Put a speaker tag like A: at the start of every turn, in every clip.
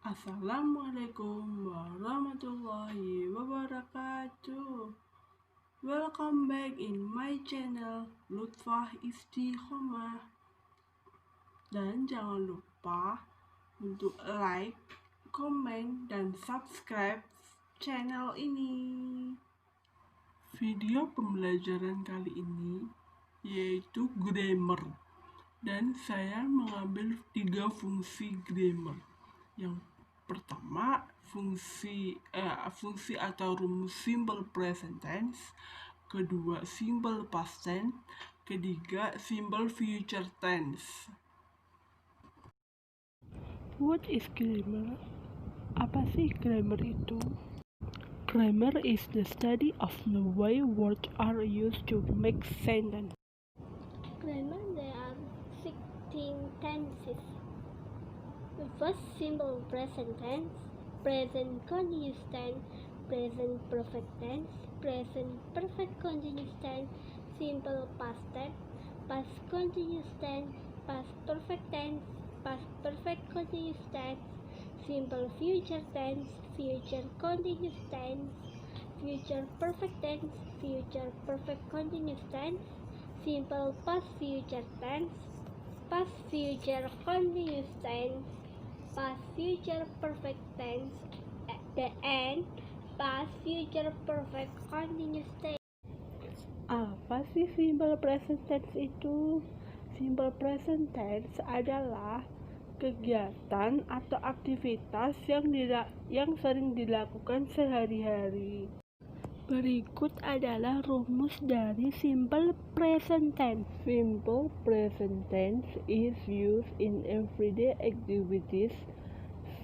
A: Assalamualaikum warahmatullahi wabarakatuh. Welcome back in my channel Lutfah Istiqomah. Dan jangan lupa untuk like, komen, dan subscribe channel ini. Video pembelajaran kali ini yaitu grammar. Dan saya mengambil 3 fungsi grammar. Yang pertama, fungsi atau rumus simple present tense. Kedua, simple past tense. Ketiga, simple future tense. What is grammar? Apa sih grammar itu? Grammar is the study of the way words are used to make sentence.
B: Grammar, there are 16 tenses. The first, simple present tense, present continuous tense, present perfect tense, present perfect continuous tense, simple past tense, past continuous tense, past perfect tense, past perfect continuous tense, simple future tense, future continuous tense, future perfect tense, future perfect continuous tense, simple past future tense, past future continuous tense, past future perfect tense, and past future perfect continuous tense.
A: Apa sih simple present tense itu? Simple present tense adalah kegiatan atau aktivitas yang sering dilakukan sehari-hari. Berikut adalah rumus dari simple present tense. Simple present tense is used in everyday activities.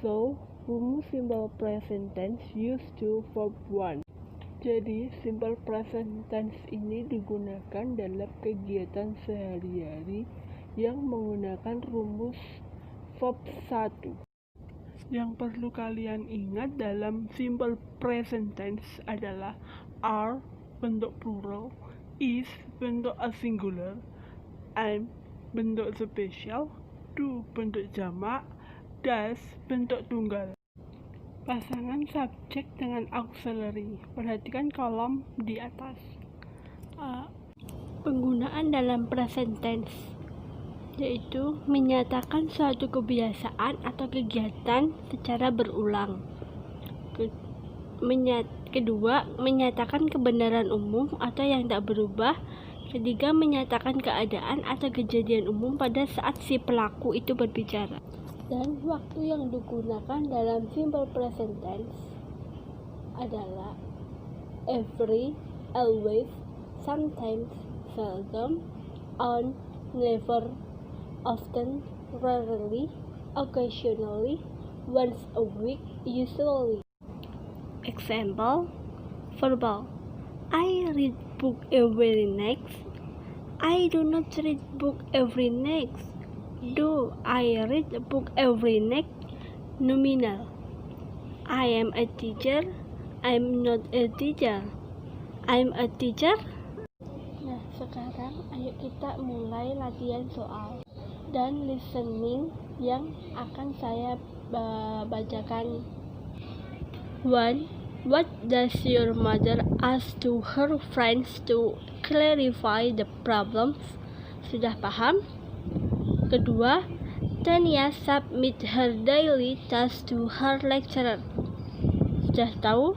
A: So, rumus simple present tense used to verb 1. Jadi, simple present tense ini digunakan dalam kegiatan sehari-hari yang menggunakan rumus verb 1. Yang perlu kalian ingat dalam simple present tense adalah are bentuk plural, is bentuk singular, am bentuk spesial, do bentuk jamak, does bentuk tunggal. Pasangan subjek dengan auxiliary. Perhatikan kolom di atas.
B: Penggunaan dalam present tense yaitu menyatakan suatu kebiasaan atau kegiatan secara berulang. Kedua, menyatakan kebenaran umum atau yang tak berubah. Ketiga, menyatakan keadaan atau kejadian umum pada saat si pelaku itu berbicara. Dan waktu yang digunakan dalam simple present tense adalah every, always, sometimes, seldom, on, never, often, rarely, occasionally, once a week, usually. Example, verbal. I read book every next. I do not read book every next. Do I read a book every next? Nominal. I am a teacher. I'm not a teacher. I'm a teacher. Nah, sekarang ayo kita mulai latihan soal dan listening yang akan saya bacakan. 1. What does your mother ask to her friends to clarify the problems? Sudah paham? Kedua, Tania submit her daily task to her lecturer. Sudah tahu?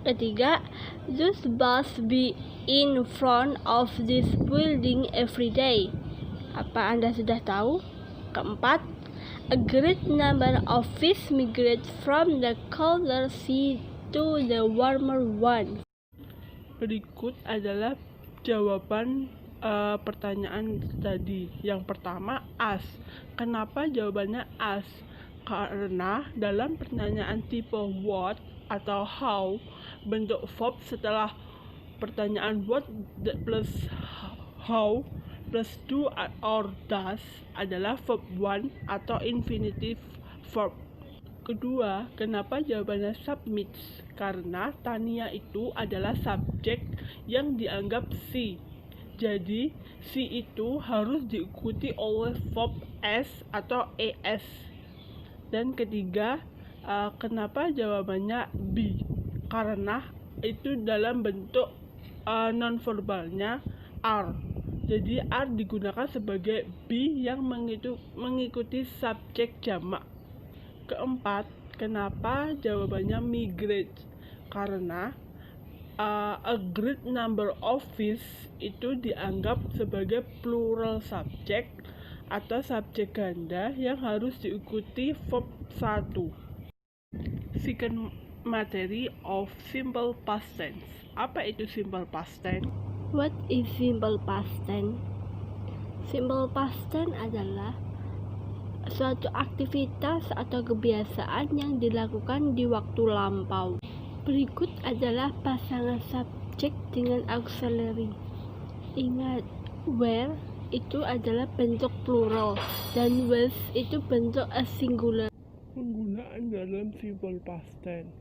B: Ketiga, those bus be in front of this building every day. Apa Anda sudah tahu? Keempat, a great number of fish migrate from the colder sea to the warmer one.
A: Berikut adalah jawaban pertanyaan tadi. Yang pertama, as. Kenapa jawabannya as? Karena dalam pertanyaan tipe what atau how, bentuk verb setelah pertanyaan what plus how plus do or does adalah verb 1 atau infinitive verb. Kedua, kenapa jawabannya submits? Karena Tania itu adalah subjek yang dianggap si. Jadi, si itu harus diikuti oleh verb s atau es. Dan ketiga, kenapa jawabannya B? Karena itu dalam bentuk nonverbalnya are. Jadi are digunakan sebagai B yang mengikuti subjek jamak. Keempat, kenapa jawabannya migrate? Karena a great number of fish itu dianggap sebagai plural subject atau subjek ganda yang harus diikuti verb 1. Second materi of simple past tense. Apa itu simple past tense?
B: What is simple past tense? Simple past tense adalah suatu aktivitas atau kebiasaan yang dilakukan di waktu lampau. Berikut adalah pasangan subjek dengan auxiliary. Ingat, where itu adalah bentuk plural dan was itu bentuk singular.
A: Penggunaan dalam simple past tense.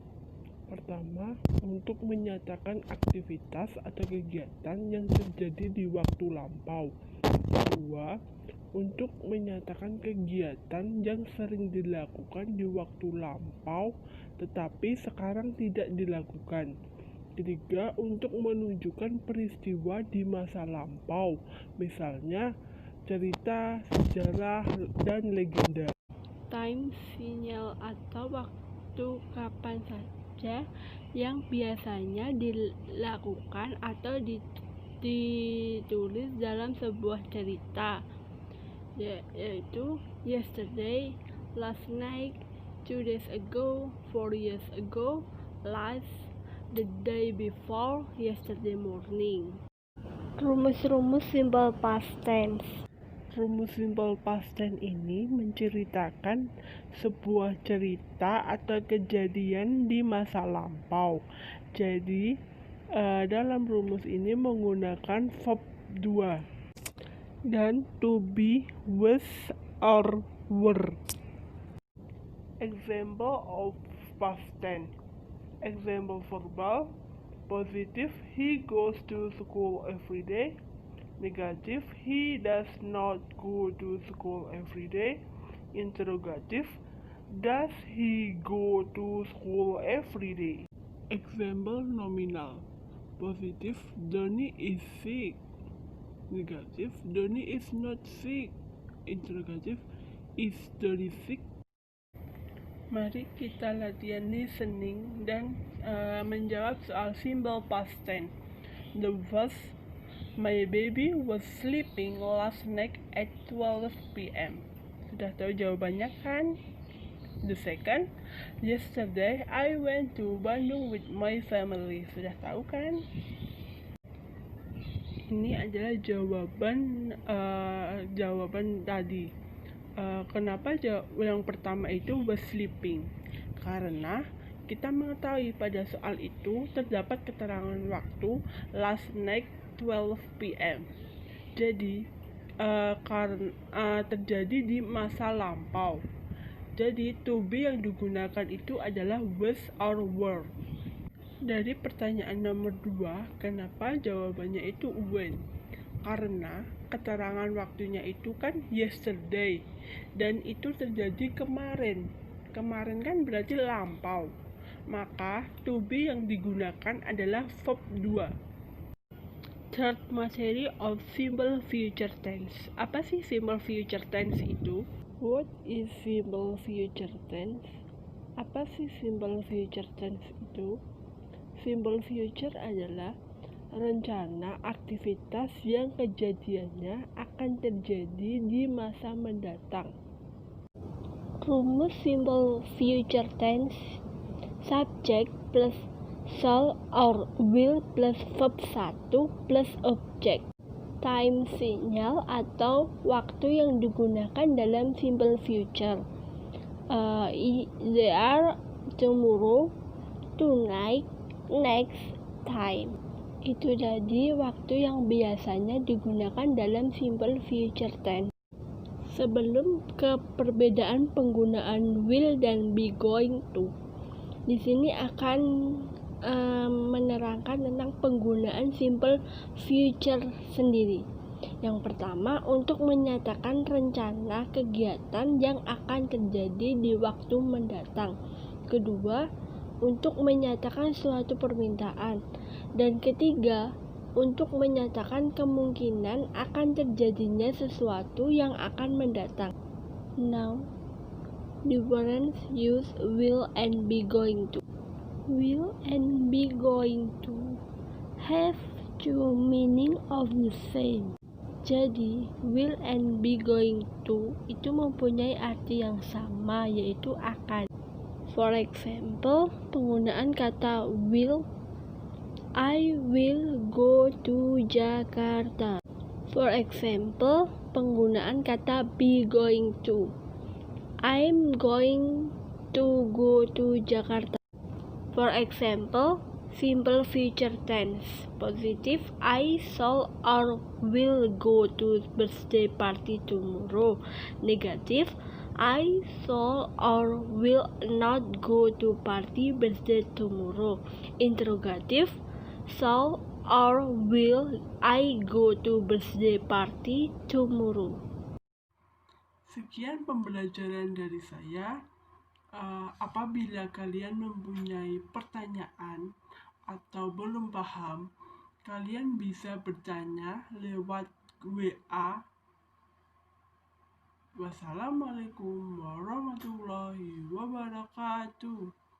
A: Pertama, untuk menyatakan aktivitas atau kegiatan yang terjadi di waktu lampau. Kedua, untuk menyatakan kegiatan yang sering dilakukan di waktu lampau tetapi sekarang tidak dilakukan. Ketiga, untuk menunjukkan peristiwa di masa lampau, misalnya cerita, sejarah, dan legenda.
B: Time sinyal atau waktu kapan saja yang biasanya dilakukan atau ditulis dalam sebuah cerita, yaitu yesterday, last night, 2 days ago, 4 years ago, last, the day before, yesterday morning. Rumus-rumus simple past tense.
A: Rumus simple past tense ini menceritakan sebuah cerita atau kejadian di masa lampau. Jadi, dalam rumus ini menggunakan verb 2 dan to be, was, or were. Example of past tense. Example verbal. Positive, he goes to school every day. Negative, he does not go to school every day. Interrogative, does he go to school every day? Example nominal. Positive, Donnie is sick. Negative, Donnie is not sick. Interrogative, is Donnie sick? Mari kita latihan listening dan menjawab soal simple past tense. The first, my baby was sleeping last night at 12 p.m. Sudah tahu jawabannya kan? The second, yesterday I went to Bandung with my family. Sudah tahu kan? Ini adalah jawaban tadi. Kenapa yang pertama itu was sleeping? Karena kita mengetahui pada soal itu terdapat keterangan waktu last night 12 p.m. Jadi terjadi di masa lampau. Jadi to be yang digunakan itu adalah was or were. Dari pertanyaan nomor 2, kenapa jawabannya itu when? Karena keterangan waktunya itu kan yesterday dan itu terjadi kemarin. Kemarin kan berarti lampau. Maka to be yang digunakan adalah verb 2. Third materi of simple future tense. Apa sih simple future tense itu? What is simple future tense? Apa sih simple future tense itu? Simple future adalah rencana aktivitas yang kejadiannya akan terjadi di masa mendatang. Rumus simple future tense: subject plus shall or will plus verb 1 plus object. Time sinyal atau waktu yang digunakan dalam simple future. They are tomorrow, tonight, next time. Itu jadi waktu yang biasanya digunakan dalam simple future tense. Sebelum ke perbedaan penggunaan will dan be going to, di sini akan menerangkan tentang penggunaan simple future sendiri.
B: Yang pertama, untuk menyatakan rencana kegiatan yang akan terjadi di waktu mendatang. Kedua, untuk menyatakan suatu permintaan. Dan ketiga, untuk menyatakan kemungkinan akan terjadinya sesuatu yang akan mendatang. Now, the words use will and be going to. Will and be going to have two meaning of the same. Jadi, will and be going to itu mempunyai arti yang sama, yaitu akan. For example, penggunaan kata will, I will go to Jakarta. For example, penggunaan kata be going to, I'm going to go to Jakarta. For example, simple future tense, positive, I shall or will go to birthday party tomorrow. Negative, I shall or will not go to party birthday tomorrow. Interrogative, shall or will I go to birthday party tomorrow.
A: Sekian pembelajaran dari saya. Apabila kalian mempunyai pertanyaan atau belum paham, kalian bisa bertanya lewat WA. Wassalamualaikum warahmatullahi wabarakatuh.